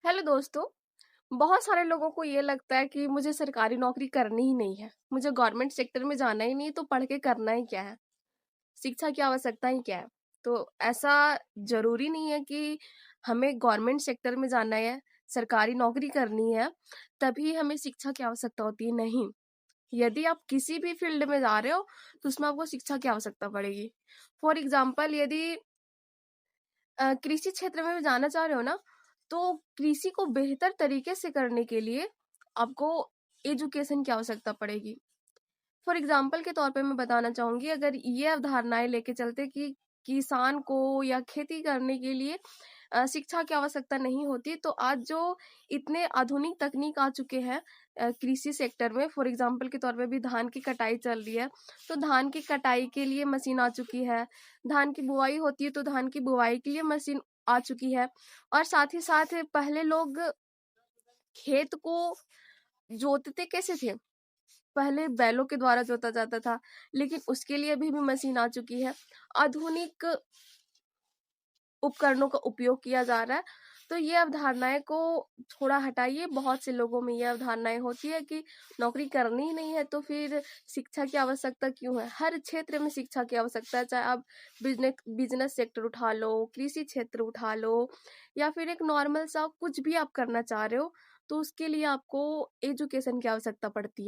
Hello दोस्तों। बहुत सारे लोगों को ये लगता है कि मुझे सरकारी नौकरी करनी ही नहीं है, मुझे गवर्नमेंट सेक्टर में जाना ही नहीं, तो पढ़ के करना ही क्या है, शिक्षा की आवश्यकता ही क्या है। तो ऐसा जरूरी नहीं है कि हमें गवर्नमेंट सेक्टर में जाना है, सरकारी नौकरी करनी है तभी हमें शिक्षा की आवश्यकता होती है। नहीं, यदि आप किसी भी फील्ड में जा रहे हो तो उसमें आपको शिक्षा की आवश्यकता पड़ेगी। फॉर एग्जाम्पल, यदि कृषि क्षेत्र में भी जाना चाह रहे हो ना, तो कृषि को बेहतर तरीके से करने के लिए आपको एजुकेशन की आवश्यकता पड़ेगी। फॉर एग्जाम्पल के तौर पे मैं बताना चाहूंगी, अगर ये अवधारणाएं लेके चलते कि किसान को या खेती करने के लिए शिक्षा की आवश्यकता नहीं होती, तो आज जो इतने आधुनिक तकनीक आ चुके हैं कृषि सेक्टर में, फॉर एग्जाम्पल के तौर पे भी धान की कटाई चल रही है, तो धान की कटाई के लिए मशीन आ चुकी है। धान की बुआई होती है तो धान की बुआई के लिए मशीन आ चुकी है। और साथ ही साथ पहले लोग खेत को जोतते कैसे थे? पहले बैलों के द्वारा जोता जाता था, लेकिन उसके लिए भी मशीन आ चुकी है। आधुनिक उपकरणों का उपयोग किया जा रहा है। तो ये अवधारणाएं को थोड़ा हटाइए। बहुत से लोगों में ये अवधारणाएं होती है कि नौकरी करनी ही नहीं है तो फिर शिक्षा की आवश्यकता क्यों है। हर क्षेत्र में शिक्षा की आवश्यकता है, चाहे आप बिजनेस बिजनेस सेक्टर उठा लो, कृषि क्षेत्र उठा लो, या फिर एक नॉर्मल सा कुछ भी आप करना चाह रहे हो, तो उसके लिए आपको एजुकेशन की आवश्यकता पड़ती है।